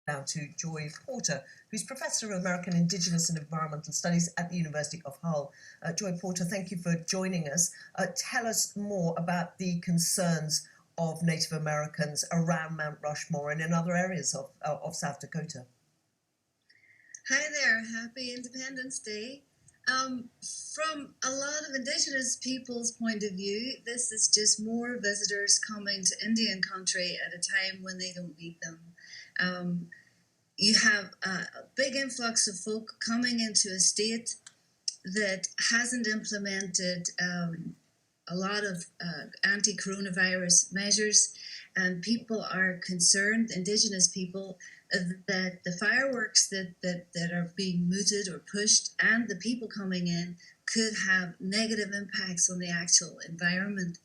Now to Joy Porter, who's Professor of American Indigenous and Environmental Studies at the University of Hull. Joy Porter, thank you for joining us. Tell us more about the concerns of Native Americans around Mount Rushmore and in other areas of South Dakota. Hi there, happy Independence Day. From a lot of Indigenous people's point of view, this is just more visitors coming to Indian country at a time when they don't need them. You have a big influx of folk coming into a state that hasn't implemented a lot of anti-coronavirus measures, and people are concerned, Indigenous people, that the fireworks that are being mooted or pushed and the people coming in could have negative impacts on the actual environment.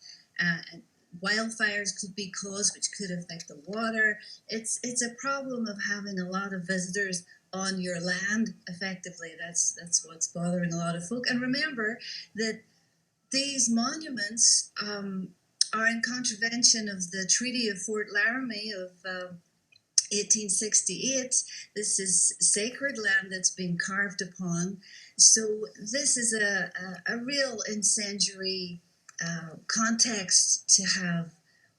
Wildfires could be caused, which could affect the water. It's a problem of having a lot of visitors on your land, effectively. That's what's bothering a lot of folk. And remember that these monuments are in contravention of the Treaty of Fort Laramie of 1868. This is sacred land that's been carved upon. So this is a real incendiary context to have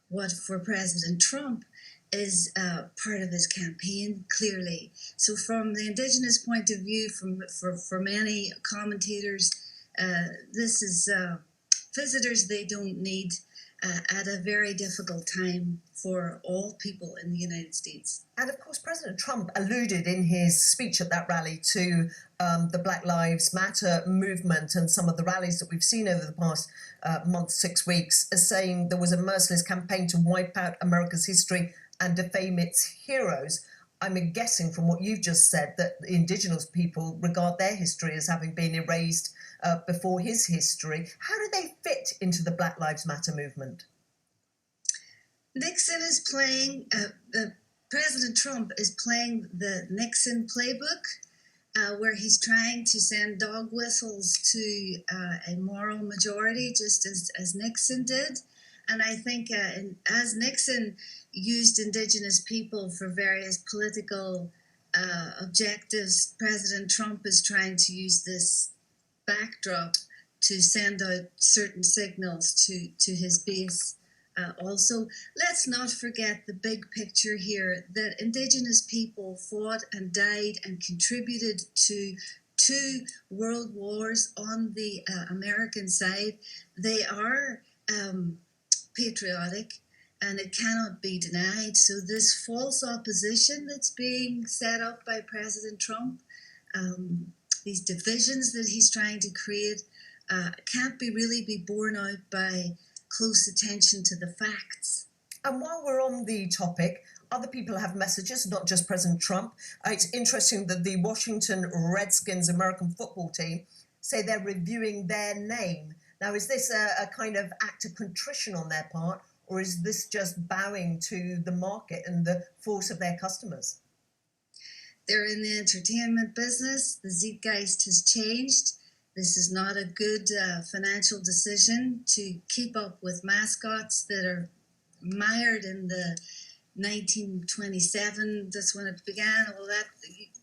what for President Trump is part of his campaign, clearly. So from the Indigenous point of view, for many commentators, this is visitors they don't need at a very difficult time for all people in the United States. And of course, President Trump alluded in his speech at that rally to the Black Lives Matter movement and some of the rallies that we've seen over the past month, 6 weeks, as saying there was a merciless campaign to wipe out America's history and defame its heroes. I'm guessing from what you've just said that the Indigenous people regard their history as having been erased before his history. How do they fit into the Black Lives Matter movement? Nixon is playing, President Trump is playing the Nixon playbook, where he's trying to send dog whistles to a moral majority, just as Nixon did. And I think as Nixon used Indigenous people for various political objectives, President Trump is trying to use this backdrop to send out certain signals to his base. Also, let's not forget the big picture here, that Indigenous people fought and died and contributed to 2 world wars on the American side. They are patriotic, and it cannot be denied. So this false opposition that's being set up by President Trump, these divisions that he's trying to create, can't really be borne out by close attention to the facts. And while we're on the topic, other people have messages, not just President Trump. It's interesting that the Washington Redskins American football team say they're reviewing their name. Now, is this a kind of act of contrition on their part, or is this just bowing to the market and the force of their customers? They're in the entertainment business. The zeitgeist has changed. This is not a good financial decision to keep up with mascots that are mired in the 1927. That's when it began. Well,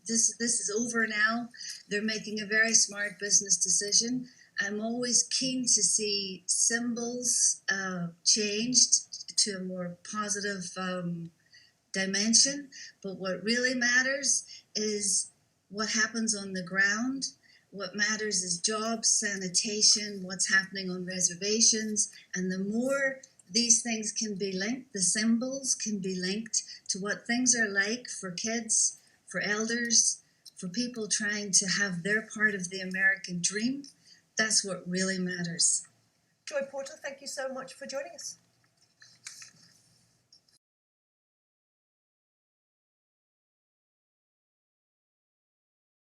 this is over now. They're making a very smart business decision. I'm always keen to see symbols changed to a more positive dimension, but what really matters is what happens on the ground. What matters is jobs, sanitation, what's happening on reservations, and the more these things can be linked, the symbols can be linked to what things are like for kids, for elders, for people trying to have their part of the American dream. That's what really matters. Joy Porter, thank you so much for joining us.